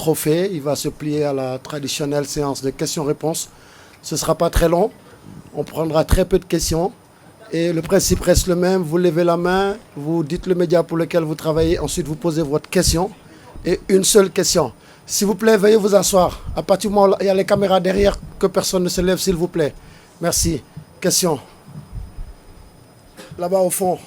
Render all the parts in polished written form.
trophée. Il va se plier à la traditionnelle séance de questions-réponses. Ce ne sera pas très long. On prendra très peu de questions. Et le principe reste le même. Vous levez la main, vous dites le média pour lequel vous travaillez. Ensuite, vous posez votre question. Et une seule question. S'il vous plaît, veuillez vous asseoir. À partir du moment où il y a les caméras derrière, que personne ne se lève, s'il vous plaît. Merci. Question. Là-bas au fond.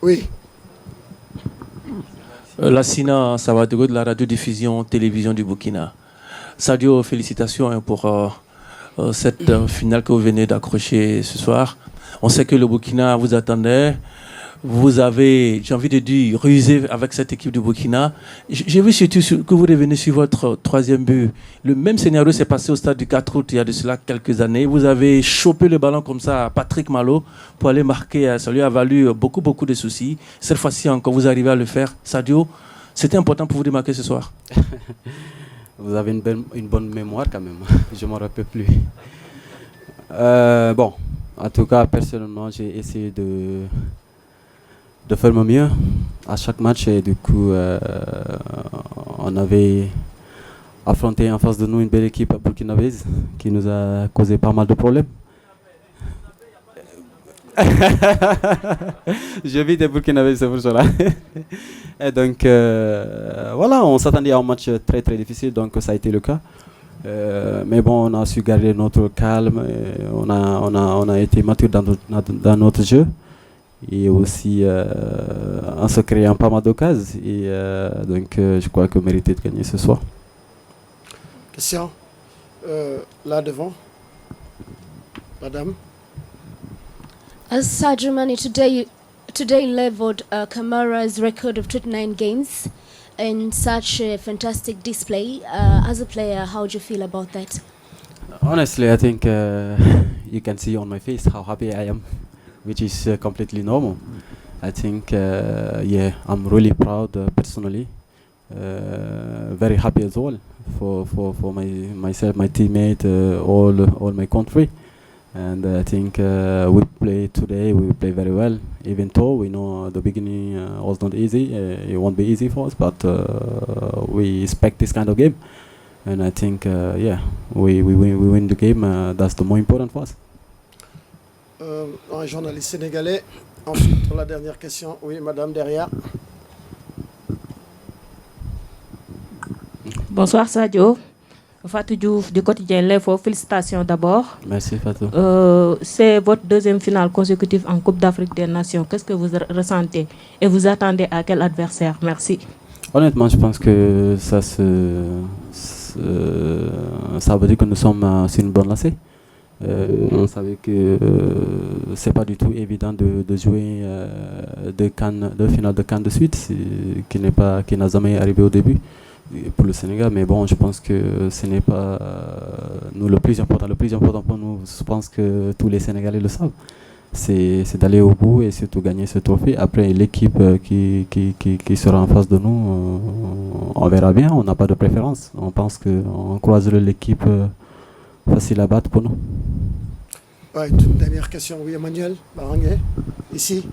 Oui. Lassina Savadogo de la radiodiffusion télévision du Burkina. Sadio, félicitations pour cette finale que vous venez d'accrocher ce soir. On sait que le Burkina vous attendait. Vous avez, j'ai envie de dire, rusé avec cette équipe du Burkina. J'ai vu surtout que vous revenez sur votre troisième but. Le même scénario s'est passé au stade du 4 août il y a de cela quelques années. Vous avez chopé le ballon comme ça à Patrick Malo pour aller marquer. Ça lui a valu beaucoup de soucis. Cette fois-ci encore, vous arrivez à le faire. Sadio, c'était important pour vous de marquer ce soir. Vous avez une bonne mémoire quand même. Je ne m'en rappelle plus. Bon, en tout cas, personnellement, j'ai essayé de faire mon mieux à chaque match et du coup on avait affronté en face de nous une belle équipe burkinabèse qui nous a causé pas mal de problèmes. Je vis des Burkinabés, c'est pour cela. Et donc voilà, on s'attendait à un match très difficile, donc ça a été le cas. Mais bon, on a su garder notre calme, et on a été mature dans notre jeu. Et aussi en se créant pas mal d'occasions. Et donc je crois que mérité de gagner ce soir. Question. Là devant. Madame. As Sadio Mane today leveled Kamara's record of 29 games in such a fantastic display. As a player, how do you feel about that? Honestly, I think you can see on my face how happy I am, which is completely normal. I think, yeah, I'm really proud personally, very happy as well for myself, my teammate, all my country. And I think we play today, we play very well, even though we know the beginning was not easy, it won't be easy for us, but we expect this kind of game. And I think, yeah, we win the game, that's the more important for us. Un journaliste sénégalais. Ensuite, pour la dernière question, oui, madame, derrière. Bonsoir Sadio. Fatou Diouf du quotidien L'Info, félicitations d'abord. Merci Fatou. C'est votre deuxième finale consécutive en Coupe d'Afrique des Nations. Qu'est-ce que vous ressentez et vous attendez à quel adversaire? Merci. Honnêtement, je pense que ça veut dire que nous sommes sur une bonne lancée. On savait que c'est pas du tout évident de jouer deux finales de CAN de suite, qui n'a jamais arrivé au début pour le Sénégal. Mais bon, je pense que ce n'est pas nous le plus important. Le plus important pour nous, je pense que tous les Sénégalais le savent, c'est d'aller au bout et surtout gagner ce trophée. Après, l'équipe qui sera en face de nous, on verra bien. On n'a pas de préférence. On pense qu'on croiserait l'équipe facile à battre pour nous. Ouais, une dernière question. Oui, Emmanuel Barangué, ici.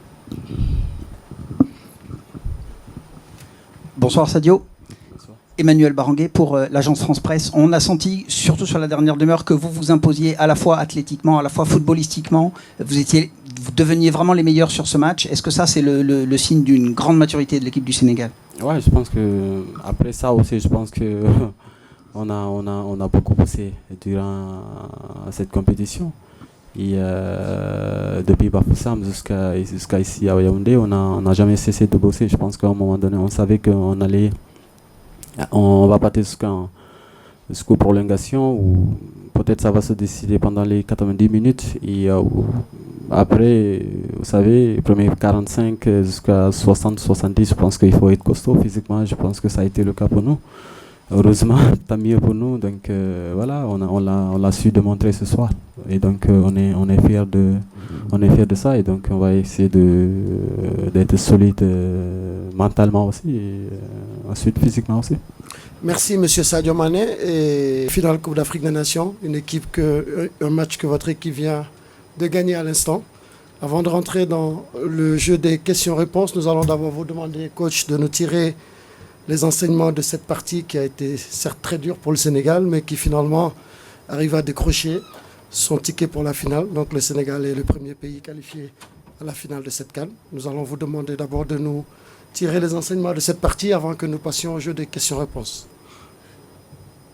Bonsoir Sadio. Bonsoir. Emmanuel Barangué pour l'agence France Presse. On a senti, surtout sur la dernière demi-heure, que vous vous imposiez à la fois athlétiquement, à la fois footballistiquement. Vous deveniez vraiment les meilleurs sur ce match. Est-ce que ça, c'est le signe d'une grande maturité de l'équipe du Sénégal? Ouais, je pense que après ça aussi, je pense que on a beaucoup bossé durant cette compétition. Et depuis Bafoussam jusqu'à ici à Yaoundé, on n'a jamais cessé de bosser. Je pense qu'à un moment donné, on savait qu'on va partir jusqu'aux prolongations, ou peut-être ça va se décider pendant les 90 minutes. Et après, vous savez, les premiers 45 jusqu'à 60-70, je pense qu'il faut être costaud physiquement. Je pense que ça a été le cas pour nous. Heureusement, tant mieux pour nous. Donc voilà, on l'a su démontrer ce soir. Et donc on est fiers de ça. Et donc on va essayer d'être solide mentalement aussi, et ensuite physiquement aussi. Merci Monsieur Sadio Mane. Et finale Coupe d'Afrique des Nations, un match que votre équipe vient de gagner à l'instant. Avant de rentrer dans le jeu des questions-réponses, nous allons d'abord vous demander, coach, de nous tirer les enseignements de cette partie qui a été certes très dure pour le Sénégal, mais qui finalement arrive à décrocher son ticket pour la finale. Donc le Sénégal est le premier pays qualifié à la finale de cette CAN. Nous allons vous demander d'abord de nous tirer les enseignements de cette partie avant que nous passions au jeu des questions-réponses.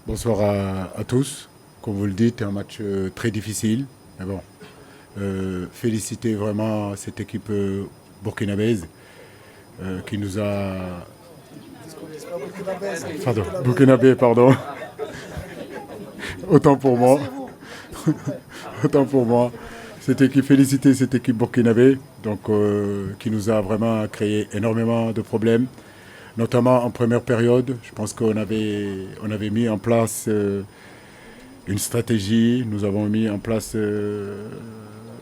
Bonsoir à tous. Comme vous le dites, un match très difficile. Mais bon, féliciter vraiment cette équipe burkinabèse qui nous a... Pardon, burkinabé, pardon. Autant pour moi. Autant pour moi. Féliciter cette équipe burkinabé, donc, qui nous a vraiment créé énormément de problèmes, notamment en première période. Je pense qu'on avait mis en place une stratégie, nous avons mis en place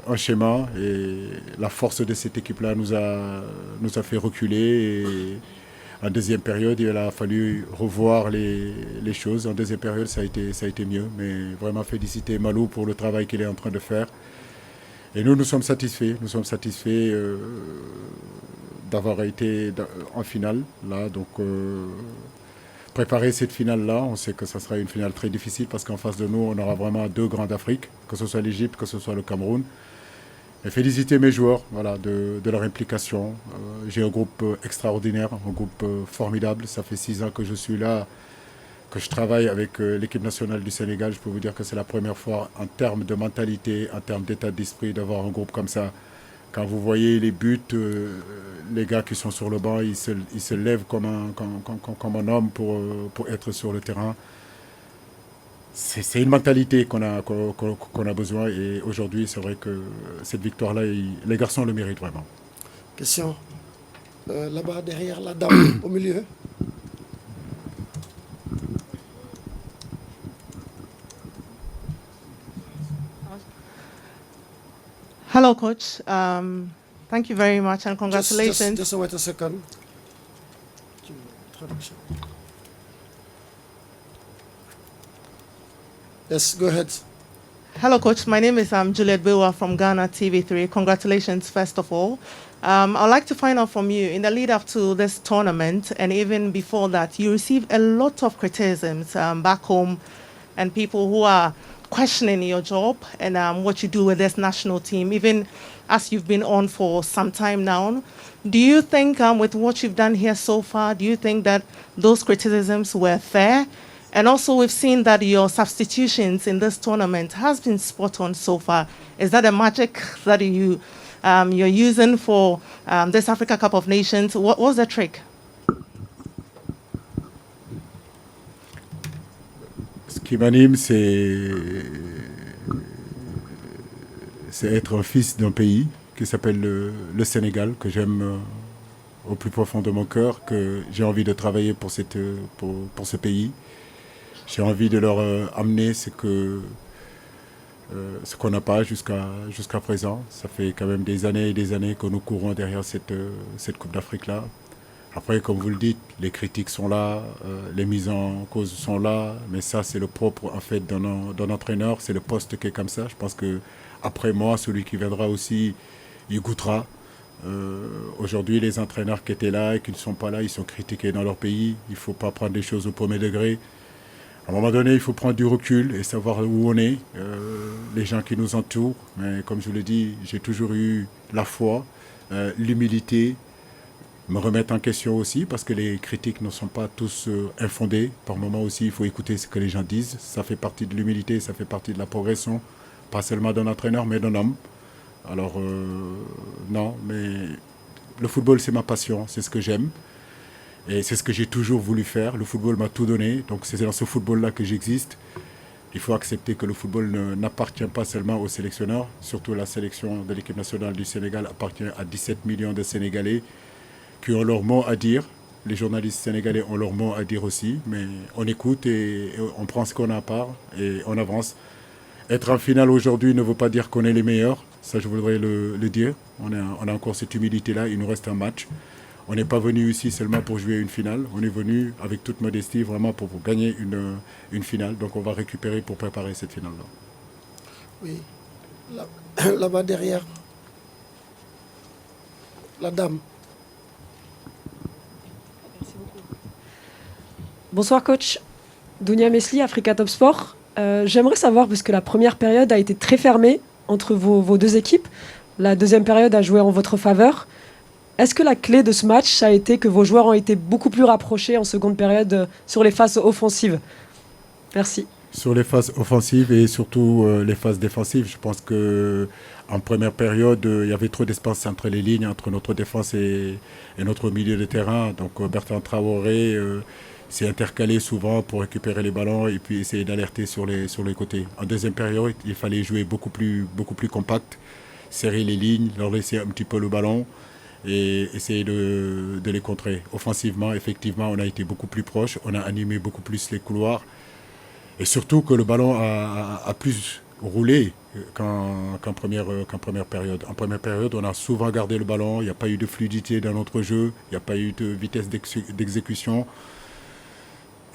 un schéma, et la force de cette équipe-là nous a fait reculer. Et en deuxième période, il a fallu revoir les choses. En deuxième période, ça a été mieux, mais vraiment féliciter Malou pour le travail qu'il est en train de faire. Et nous sommes satisfaits. Nous sommes satisfaits d'avoir été en finale. Là, donc, préparer cette finale-là, on sait que ça sera une finale très difficile parce qu'en face de nous, on aura vraiment deux grands d'Afrique, que ce soit l'Égypte, que ce soit le Cameroun. Et féliciter mes joueurs, voilà, de leur implication. J'ai un groupe extraordinaire, un groupe formidable. Ça fait 6 ans que je suis là, que je travaille avec l'équipe nationale du Sénégal. Je peux vous dire que c'est la première fois en termes de mentalité, en termes d'état d'esprit, d'avoir un groupe comme ça. Quand vous voyez les buts, les gars qui sont sur le banc, ils se lèvent comme un homme pour être sur le terrain. C'est une mentalité qu'on a besoin, et aujourd'hui, c'est vrai que cette victoire-là, les garçons le méritent vraiment. Question. Là-bas, derrière la dame, au milieu. Hello, Coach. Thank you very much and congratulations. Just wait a second. Yes, go ahead. Hello, Coach. My name is Juliet Bewa from Ghana TV3. Congratulations, first of all. I'd like to find out from you, in the lead up to this tournament, and even before that, you received a lot of criticisms back home, and people who are questioning your job and what you do with this national team, even as you've been on for some time now. Do you think, with what you've done here so far, do you think that those criticisms were fair? And also, we've seen that your substitutions in this tournament has been spot on so far. Is that a magic that you're using for this Africa Cup of Nations? What was the trick? Ce qui m'anime, c'est être un fils d'un pays qui s'appelle le Sénégal, que j'aime au plus profond de mon cœur, que j'ai envie de travailler pour ce pays. J'ai envie de leur amener ce qu'on n'a pas jusqu'à présent. Ça fait quand même des années et des années que nous courons derrière cette Coupe d'Afrique-là. Après, comme vous le dites, les critiques sont là, les mises en cause sont là, mais ça, c'est le propre en fait d'un entraîneur, c'est le poste qui est comme ça. Je pense que après moi, celui qui viendra aussi, il goûtera. Aujourd'hui, les entraîneurs qui étaient là et qui ne sont pas là, ils sont critiqués dans leur pays. Il ne faut pas prendre les choses au premier degré. À un moment donné, il faut prendre du recul et savoir où on est, les gens qui nous entourent. Mais comme je le dis, j'ai toujours eu la foi, l'humilité, me remettre en question aussi, parce que les critiques ne sont pas tous infondées. Par moments aussi, il faut écouter ce que les gens disent. Ça fait partie de l'humilité, ça fait partie de la progression, pas seulement d'un entraîneur, mais d'un homme. Alors, non, mais le football, c'est ma passion, c'est ce que j'aime. Et c'est ce que j'ai toujours voulu faire. Le football m'a tout donné, donc c'est dans ce football-là que j'existe. Il faut accepter que le football n'appartient pas seulement aux sélectionneurs. Surtout la sélection de l'équipe nationale du Sénégal appartient à 17 millions de Sénégalais qui ont leur mot à dire. Les journalistes sénégalais ont leur mot à dire aussi, mais on écoute et on prend ce qu'on a à part et on avance. Être en finale aujourd'hui ne veut pas dire qu'on est les meilleurs, ça je voudrais le dire. On a encore cette humilité-là, il nous reste un match. On n'est pas venu ici seulement pour jouer une finale, on est venu avec toute modestie vraiment pour gagner une finale. Donc on va récupérer pour préparer cette finale-là. Oui, là-bas derrière. La dame. Bonsoir coach, Dounia Mesli, Africa Top Sport. J'aimerais savoir, parce que la première période a été très fermée entre vos deux équipes, la deuxième période a joué en votre faveur. Est-ce que la clé de ce match, ça a été que vos joueurs ont été beaucoup plus rapprochés en seconde période sur les phases offensives? Merci. Sur les phases offensives et surtout les phases défensives, je pense qu'en première période, il y avait trop d'espace entre les lignes, entre notre défense et notre milieu de terrain. Donc Bertrand Traoré s'est intercalé souvent pour récupérer les ballons et puis essayer d'alerter sur les côtés. En deuxième période, il fallait jouer beaucoup plus compact, serrer les lignes, leur laisser un petit peu le ballon et essayer de les contrer. Offensivement, effectivement, on a été beaucoup plus proche, on a animé beaucoup plus les couloirs. Et surtout que le ballon a plus roulé qu'en première période. En première période, on a souvent gardé le ballon, il n'y a pas eu de fluidité dans notre jeu, il n'y a pas eu de vitesse d'exécution.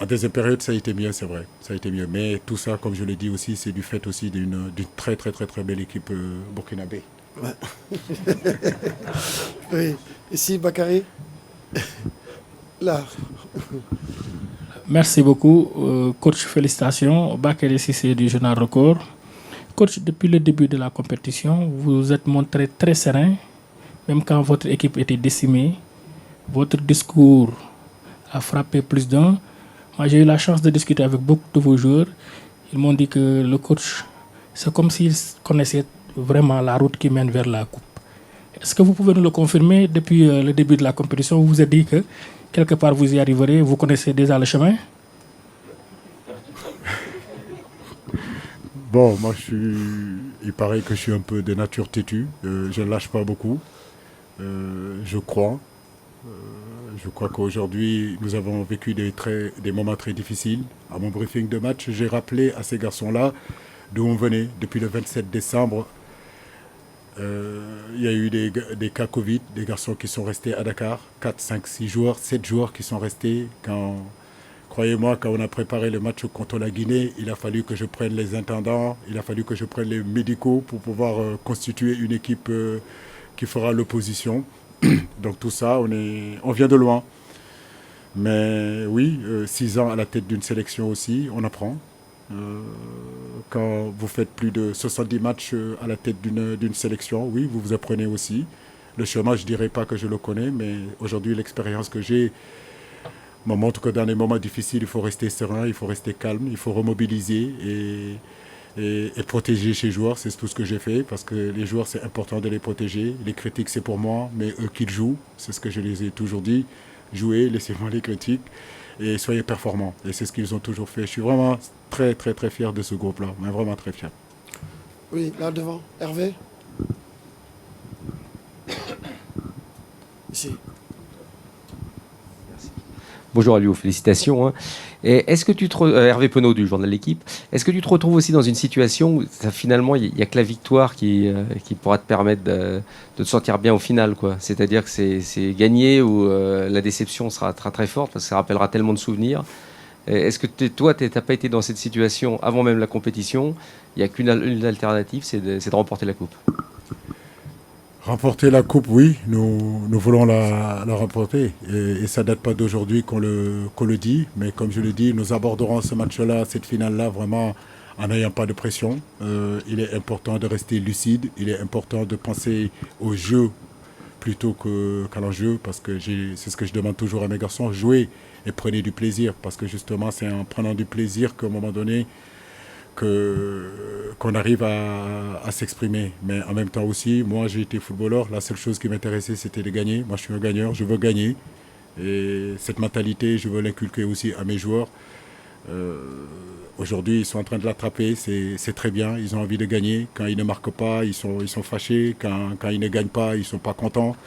En deuxième période, ça a été mieux, c'est vrai, ça a été mieux. Mais tout ça, comme je l'ai dit aussi, c'est du fait aussi d'une très belle équipe burkinabé. Ouais. Oui, ici Bakary. Là. Merci beaucoup. Coach, félicitations. Bakary Cissé du journal Record. Coach, depuis le début de la compétition, vous vous êtes montré très serein, même quand votre équipe était décimée. Votre discours a frappé plus d'un. Moi, j'ai eu la chance de discuter avec beaucoup de vos joueurs. Ils m'ont dit que le coach, c'est comme s'il connaissait vraiment la route qui mène vers la coupe. Est-ce que vous pouvez nous le confirmer? Depuis le début de la compétition, vous vous êtes dit que quelque part vous y arriverez, vous connaissez déjà le chemin? Bon, moi il paraît que je suis un peu de nature têtue, je ne lâche pas beaucoup, je crois qu'aujourd'hui nous avons vécu des moments très difficiles. À mon briefing de match, j'ai rappelé à ces garçons-là d'où on venait. Depuis le 27 décembre, il y a eu des cas Covid, des garçons qui sont restés à Dakar, 4, 5, 6 joueurs, 7 joueurs qui sont restés. Croyez-moi, quand on a préparé le match contre la Guinée, il a fallu que je prenne les intendants, il a fallu que je prenne les médicaux pour pouvoir constituer une équipe qui fera l'opposition. Donc tout ça, on vient de loin. Mais oui, 6 ans à la tête d'une sélection aussi, on apprend. Quand vous faites plus de 70 matchs à la tête d'une sélection, oui, vous apprenez aussi. Le chemin, je ne dirais pas que je le connais, mais aujourd'hui, l'expérience que j'ai me montre que dans les moments difficiles, il faut rester serein, il faut rester calme, il faut remobiliser et protéger ses joueurs. C'est tout ce que j'ai fait, parce que les joueurs, c'est important de les protéger. Les critiques, c'est pour moi, mais eux qu'ils jouent, c'est ce que je les ai toujours dit. Jouez, laissez-moi les critiques et soyez performants. Et c'est ce qu'ils ont toujours fait. Je suis vraiment très fier de ce groupe-là, mais vraiment très fier. Oui, là devant, Hervé. Ici. Bonjour Aliou, félicitations. Hein. Et est-ce que tu te Hervé Penaud du journal L'Équipe, est-ce que tu te retrouves aussi dans une situation où finalement il n'y a que la victoire qui pourra te permettre de te sentir bien au final, quoi. C'est-à-dire que c'est gagné ou la déception sera très très forte parce que ça rappellera tellement de souvenirs. Est-ce que toi, tu n'as pas été dans cette situation avant même la compétition? Il n'y a qu'une alternative, c'est de remporter la coupe. Remporter la coupe, oui, nous voulons la remporter. Et ça ne date pas d'aujourd'hui qu'on le dit. Mais comme je le dis, nous aborderons ce match-là, cette finale-là, vraiment en n'ayant pas de pression. Il est important de rester lucide. Il est important de penser au jeu plutôt qu'à l'enjeu. Parce que c'est ce que je demande toujours à mes garçons. Jouez et prenez du plaisir. Parce que justement, c'est en prenant du plaisir qu'à un moment donné, qu'on arrive à s'exprimer. Mais en même temps aussi, moi j'ai été footballeur, la seule chose qui m'intéressait c'était de gagner. Moi je suis un gagneur, je veux gagner. Et cette mentalité, je veux l'inculquer aussi à mes joueurs. Aujourd'hui, ils sont en train de l'attraper, c'est très bien, ils ont envie de gagner. Quand ils ne marquent pas, ils sont fâchés. Quand ils ne gagnent pas, ils ne sont pas contents.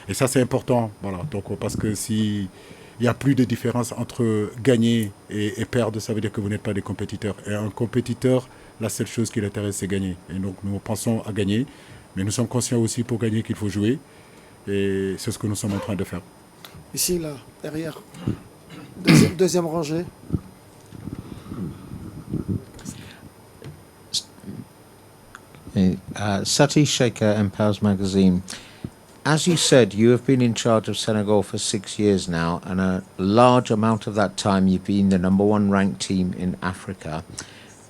Et ça c'est important. Voilà. Donc, parce que si il n'y a plus de différence entre gagner et perdre, ça veut dire que vous n'êtes pas des compétiteurs. Et un compétiteur, la seule chose qui l'intéresse, c'est gagner. Et donc nous pensons à gagner, mais nous sommes conscients aussi pour gagner qu'il faut jouer. Et c'est ce que nous sommes en train de faire. Ici, là, derrière. Deuxième rangée. Sati Shekhar, Empowers Magazine. as you said, you have been in charge of Senegal for 6 years now, and a large amount of that time you've been the #1 ranked team in Africa.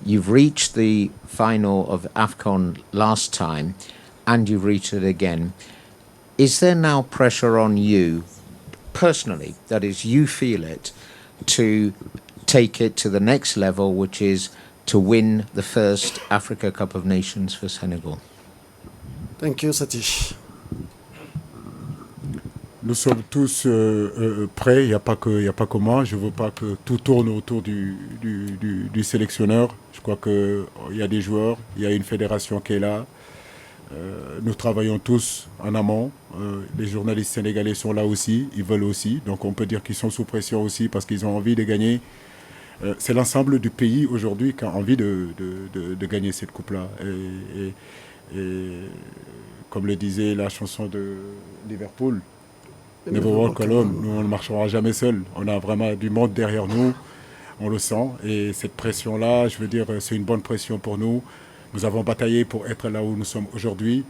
You've reached the final of AFCON last time, and you've reached it again. Is there now pressure on you, personally, that is, you feel it, to take it to the next level, which is to win the first Africa Cup of Nations for Senegal? Thank you, Satish. Nous sommes tous prêts, il n'y a pas que moi. Je ne veux pas que tout tourne autour du sélectionneur. Je crois qu'il y a des joueurs, il y a une fédération qui est là. Nous travaillons tous en amont. Les journalistes sénégalais sont là aussi, ils veulent aussi. Donc on peut dire qu'ils sont sous pression aussi parce qu'ils ont envie de gagner. C'est l'ensemble du pays aujourd'hui qui a envie de gagner cette coupe-là. Et comme le disait la chanson de Liverpool, Never Walk Alone, nous on ne marchera jamais seul. On a vraiment du monde derrière nous, on le sent. Et cette pression-là, je veux dire, c'est une bonne pression pour nous. Nous avons bataillé pour être là où nous sommes aujourd'hui.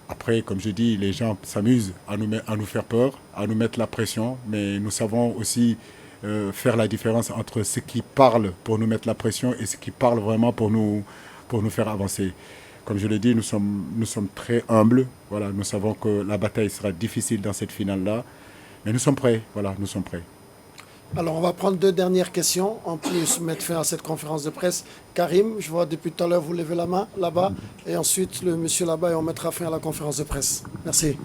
Après, comme je dis, les gens s'amusent à nous faire peur, à nous mettre la pression. Mais nous savons aussi faire la différence entre ceux qui parlent pour nous mettre la pression et ceux qui parlent vraiment pour nous faire avancer. Comme je l'ai dit, nous sommes très humbles. Voilà, nous savons que la bataille sera difficile dans cette finale-là. Mais nous sommes prêts. Voilà, nous sommes prêts. Alors, on va prendre 2 dernières questions. En plus, mettre fin à cette conférence de presse. Karim, je vois depuis tout à l'heure, vous levez la main là-bas. Et ensuite, le monsieur là-bas, et on mettra fin à la conférence de presse. Merci.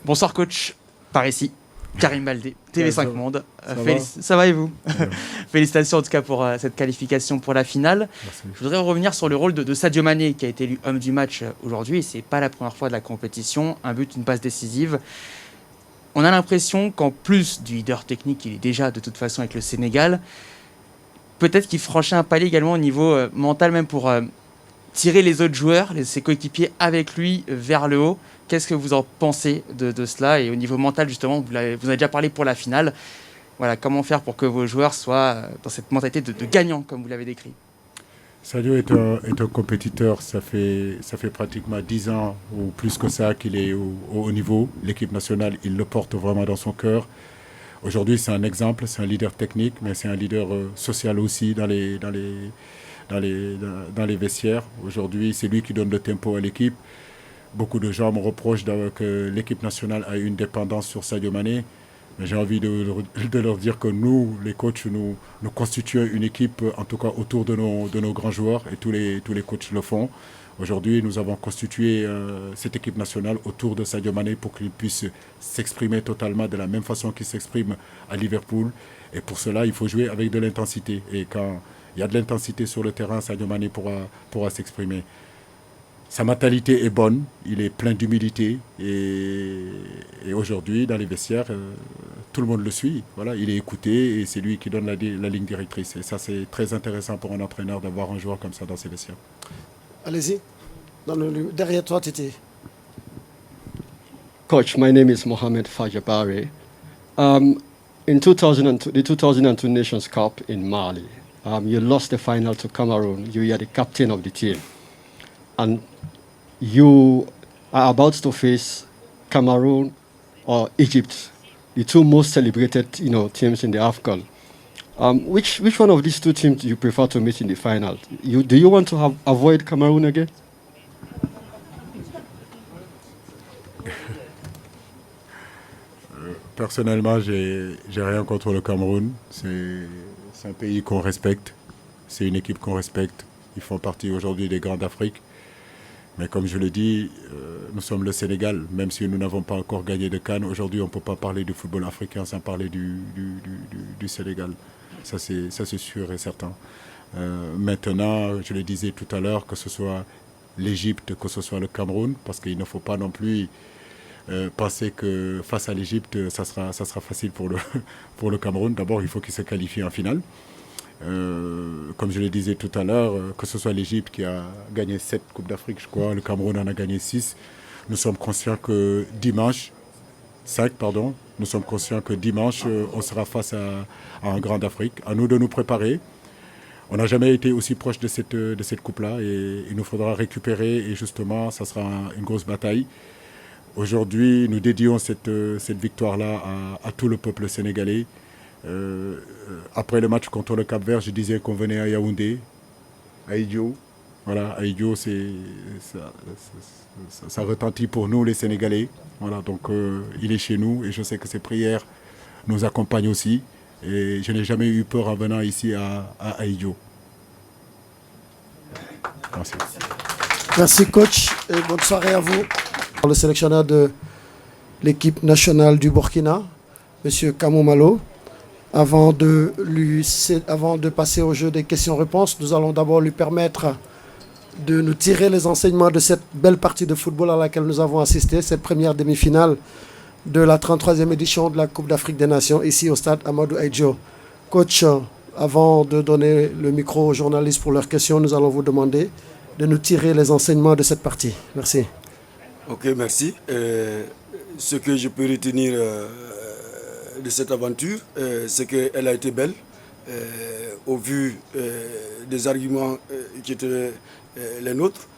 Bonsoir, coach. Par ici, Karim Baldé, TV5 Monde. Ça va et vous? Félicitations en tout cas pour cette qualification pour la finale. Merci. Je voudrais revenir sur le rôle de Sadio Mané qui a été élu homme du match aujourd'hui. Et c'est pas la première fois de la compétition. Un but, une passe décisive. On a l'impression qu'en plus du leader technique qu'il est déjà de toute façon avec le Sénégal, peut-être qu'il franchit un palier également au niveau mental, même pour tirer les autres joueurs, ses coéquipiers avec lui vers le haut. Qu'est-ce que vous en pensez de cela? Et au niveau mental, justement, vous avez déjà parlé pour la finale. Voilà, comment faire pour que vos joueurs soient dans cette mentalité de gagnant, comme vous l'avez décrit? Sadio est un compétiteur, ça fait pratiquement 10 ans ou plus que ça qu'il est au haut niveau. L'équipe nationale, il le porte vraiment dans son cœur. Aujourd'hui, c'est un exemple, c'est un leader technique, mais c'est un leader social aussi dans les vestiaires. Aujourd'hui, c'est lui qui donne le tempo à l'équipe. Beaucoup de gens me reprochent que l'équipe nationale a une dépendance sur Sadio Mané. Mais j'ai envie de leur dire que nous, les coachs, nous constituons une équipe, en tout cas autour de nos grands joueurs, et tous les coachs le font. Aujourd'hui, nous avons constitué cette équipe nationale autour de Sadio Mané pour qu'il puisse s'exprimer totalement de la même façon qu'il s'exprime à Liverpool. Et pour cela, il faut jouer avec de l'intensité. Et quand il y a de l'intensité sur le terrain, Sadio Mané pourra s'exprimer. Sa mentalité est bonne, il est plein d'humilité et aujourd'hui, dans les vestiaires, tout le monde le suit. Voilà, il est écouté et c'est lui qui donne la ligne directrice. Et ça, c'est très intéressant pour un entraîneur d'avoir un joueur comme ça dans ses vestiaires. Allez-y. Derrière toi, Titi. Coach, my name is Mohamed Fajabari. In the 2002 Nations Cup in Mali, you lost the final to Cameroon. You are the captain of the team. And you are about to face Cameroon or Egypt, the two most celebrated, teams in the AFCON. Which one of these two teams do you prefer to meet in the final? Do you want to avoid Cameroon again? Personnellement, j'ai rien contre le Cameroun. C'est un pays qu'on respecte. C'est une équipe qu'on respecte. Ils font partie aujourd'hui des grands d'Afrique. Mais comme je le dis, nous sommes le Sénégal, même si nous n'avons pas encore gagné de CAN. Aujourd'hui, on ne peut pas parler du football africain sans parler du Sénégal. Ça, c'est sûr et certain. Maintenant, je le disais tout à l'heure, que ce soit l'Égypte, que ce soit le Cameroun, parce qu'il ne faut pas non plus penser que face à l'Égypte, ça sera facile pour le Cameroun. D'abord, il faut qu'il se qualifie en finale. Comme je le disais tout à l'heure, que ce soit l'Égypte qui a gagné 7 Coupes d'Afrique, je crois, le Cameroun en a gagné 6. Nous sommes conscients que dimanche, 5, pardon, nous sommes conscients que dimanche, on sera face à un grand d'Afrique. À nous de nous préparer. On n'a jamais été aussi proche de cette coupe-là et il nous faudra récupérer et justement, ça sera une grosse bataille. Aujourd'hui, nous dédions cette victoire-là à tout le peuple sénégalais. Après le match contre le Cap-Vert, je disais qu'on venait à Yaoundé, à Idio. Voilà, à Idio, ça retentit pour nous, les Sénégalais. Voilà, donc il est chez nous et je sais que ses prières nous accompagnent aussi. Et je n'ai jamais eu peur en venant ici à Idio. Merci. Merci coach et bonne soirée à vous. Le sélectionneur de l'équipe nationale du Burkina, M. Kamou Malo. Avant de passer au jeu des questions-réponses, nous allons d'abord lui permettre de nous tirer les enseignements de cette belle partie de football à laquelle nous avons assisté, cette première demi-finale de la 33e édition de la Coupe d'Afrique des Nations, ici au stade Amadou Ahidjo. Coach, avant de donner le micro aux journalistes pour leurs questions, nous allons vous demander de nous tirer les enseignements de cette partie. Merci. Ok, merci. Ce que je peux retenir de cette aventure, c'est qu'elle a été belle, au vu des arguments qui étaient les nôtres.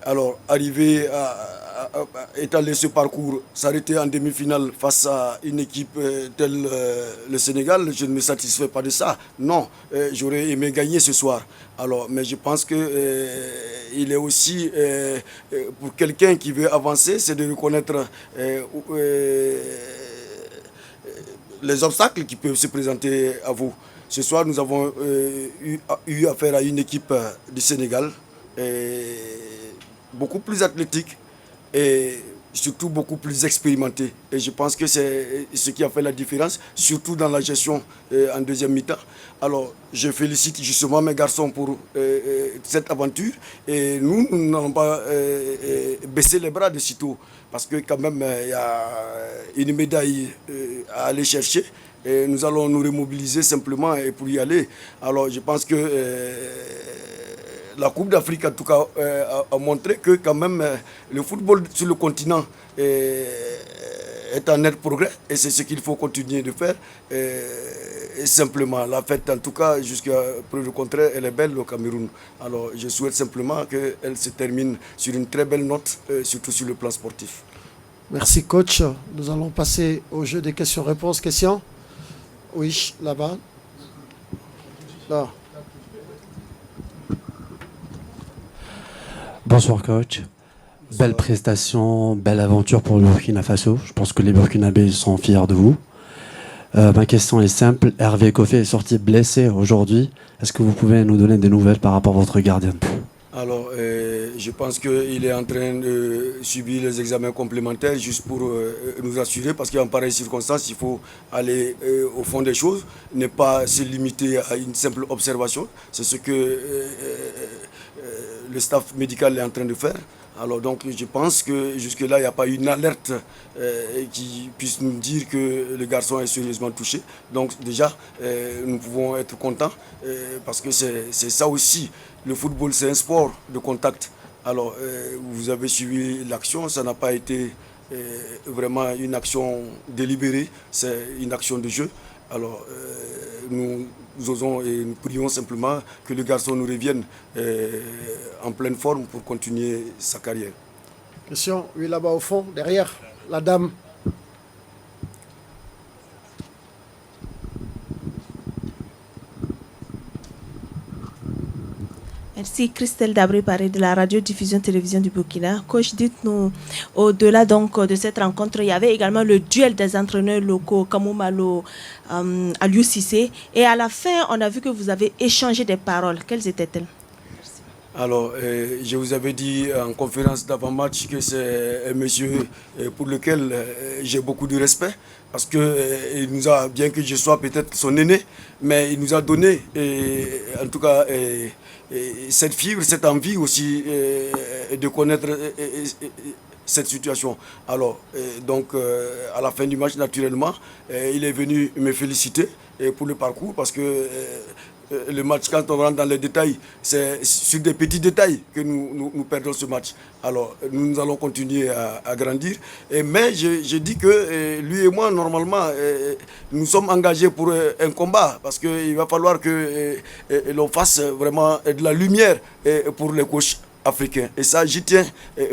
Alors, arriver à étaler ce parcours, s'arrêter en demi-finale face à une équipe telle le Sénégal, je ne me satisfais pas de ça. Non, j'aurais aimé gagner ce soir. Alors, mais je pense que il est aussi, pour quelqu'un qui veut avancer, c'est de reconnaître les obstacles qui peuvent se présenter à vous. Ce soir, nous avons eu affaire à une équipe du Sénégal, beaucoup plus athlétique et surtout beaucoup plus expérimentée. Et je pense que c'est ce qui a fait la différence, surtout dans la gestion en deuxième mi-temps. Alors, je félicite justement mes garçons pour cette aventure. Et nous n'allons pas baisser les bras de sitôt, parce que quand même, il y a une médaille à aller chercher. Et nous allons nous remobiliser simplement pour y aller. Alors, je pense que la Coupe d'Afrique, en tout cas, a montré que quand même le football sur le continent est en net progrès. Et c'est ce qu'il faut continuer de faire. Et simplement, la fête, en tout cas, jusqu'à preuve du contraire, elle est belle au Cameroun. Alors, je souhaite simplement qu'elle se termine sur une très belle note, surtout sur le plan sportif. Merci coach. Nous allons passer au jeu des questions-réponses. Questions? Oui, là-bas. Là. Bonsoir coach. Belle prestation, belle aventure pour le Burkina Faso. Je pense que les Burkinabés sont fiers de vous. Ma question est simple. Hervé Koffé est sorti blessé aujourd'hui. Est-ce que vous pouvez nous donner des nouvelles par rapport à votre gardien? Alors, je pense qu'il est en train de subir les examens complémentaires juste pour nous assurer, parce qu'en pareille circonstance, il faut aller au fond des choses, ne pas se limiter à une simple observation. C'est ce que le staff médical est en train de faire. Alors donc je pense que jusque-là, il n'y a pas eu une alerte qui puisse nous dire que le garçon est sérieusement touché. Donc déjà, nous pouvons être contents parce que c'est ça aussi. Le football, c'est un sport de contact. Alors vous avez suivi l'action, ça n'a pas été vraiment une action délibérée, c'est une action de jeu. Alors nous osons et nous prions simplement que le garçon nous revienne en pleine forme pour continuer sa carrière. Question, oui, là-bas au fond, derrière, la dame. Merci Christelle Dabré-Paré de la radio-diffusion-télévision du Burkina. Coach, dites-nous, au-delà donc de cette rencontre, il y avait également le duel des entraîneurs locaux, Kamou Malo, Aliou Cissé. Et à la fin, on a vu que vous avez échangé des paroles. Quelles étaient-elles? Alors, je vous avais dit en conférence d'avant-match que c'est un monsieur pour lequel j'ai beaucoup de respect, parce que il nous a, bien que je sois peut-être son aîné, mais il nous a donné, en tout cas, cette fibre, cette envie aussi de connaître cette situation. Alors, donc, à la fin du match, naturellement, il est venu me féliciter pour le parcours, parce que le match, quand on rentre dans les détails, c'est sur des petits détails que nous perdons ce match. Alors, nous allons continuer à grandir. Mais je dis que lui et moi, normalement, nous sommes engagés pour un combat, parce qu'il va falloir que l'on fasse vraiment de la lumière pour les coachs africain. Et ça, j'y tiens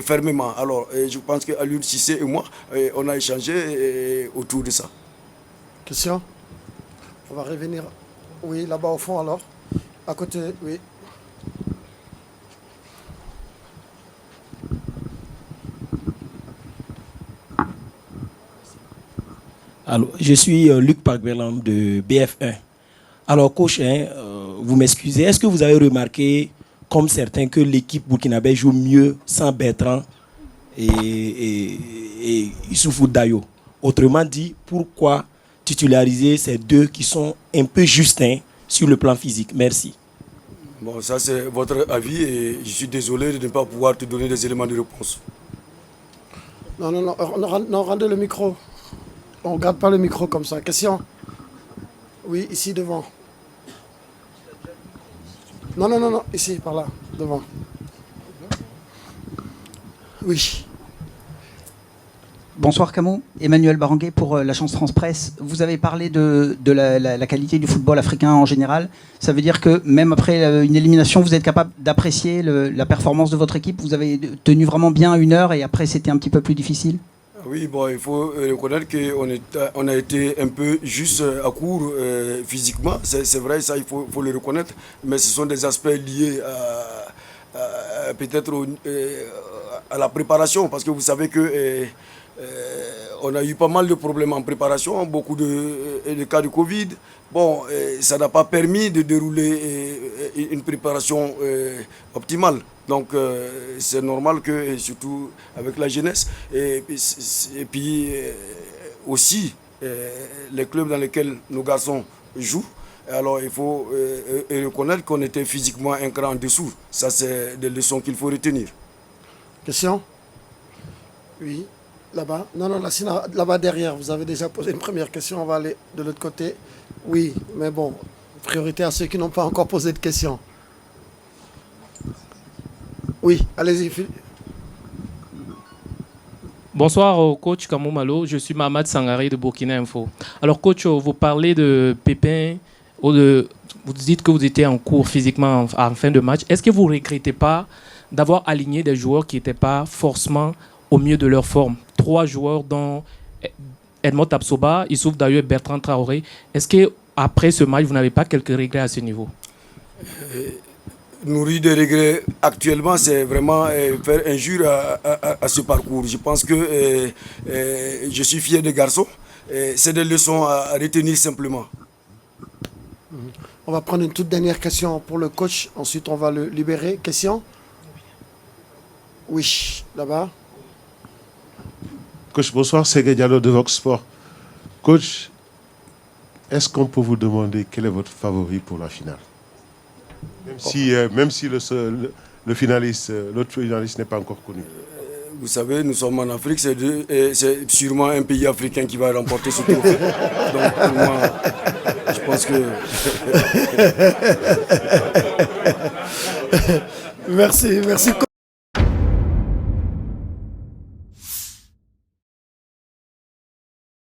fermement. Alors, je pense que Aliou Cissé et moi, on a échangé autour de ça. Question? On va revenir. Oui, là-bas au fond alors. À côté, oui. Alors, je suis Luc Parkberlam de BF1. Alors, coach, vous m'excusez, est-ce que vous avez remarqué, comme certains, que l'équipe burkinabé joue mieux sans Bertrand et Issoufou Dayo? Autrement dit, pourquoi titulariser ces deux qui sont un peu justins sur le plan physique? Merci. Bon, ça c'est votre avis et je suis désolé de ne pas pouvoir te donner des éléments de réponse. Non, rendez le micro. On ne garde pas le micro comme ça. Question? Oui, ici devant. Non, ici, par là, devant. Oui. Bonsoir Camou, Emmanuel Baranguet pour l'agence France Presse. Vous avez parlé de la qualité du football africain en général. Ça veut dire que même après une élimination, vous êtes capable d'apprécier la performance de votre équipe? Vous avez tenu vraiment bien 1 heure et après c'était un petit peu plus difficile? Oui, bon, il faut reconnaître qu'on a été un peu juste à court physiquement. C'est vrai, ça, il faut le reconnaître. Mais ce sont des aspects liés peut-être à la préparation. Parce que vous savez que on a eu pas mal de problèmes en préparation, beaucoup de cas de Covid. Bon, ça n'a pas permis de dérouler une préparation optimale. Donc c'est normal que, surtout avec la jeunesse, et puis aussi les clubs dans lesquels nos garçons jouent, alors il faut reconnaître qu'on était physiquement un cran en dessous. Ça, c'est des leçons qu'il faut retenir. Question? Oui, là-bas. Non, là-bas derrière. Vous avez déjà posé une première question, on va aller de l'autre côté. Oui, mais bon, priorité à ceux qui n'ont pas encore posé de questions. Oui, allez-y. Bonsoir, coach Kamou Malo. Je suis Mamad Sangari de Burkina Info. Alors, coach, vous parlez de Pépin, vous dites que vous étiez en cours physiquement en fin de match. Est-ce que vous ne regrettez pas d'avoir aligné des joueurs qui n'étaient pas forcément au mieux de leur forme? 3 joueurs dont Edmond Tapsoba, Issouf Dayo et Bertrand Traoré. Est-ce qu'après ce match, vous n'avez pas quelques regrets à ce niveau? Nourri de regrets actuellement, c'est vraiment faire injure à ce parcours. Je pense que je suis fier des garçons. C'est des leçons à retenir simplement. On va prendre une toute dernière question pour le coach. Ensuite, on va le libérer. Question? Oui, là-bas. Coach, bonsoir, c'est Diallo de Vox Sport. Coach, est-ce qu'on peut vous demander quel est votre favori pour la finale? Même si le finaliste, l'autre finaliste n'est pas encore connu. Vous savez, nous sommes en Afrique, c'est sûrement un pays africain qui va remporter ce trophée. Donc pour moi, je pense que... Merci.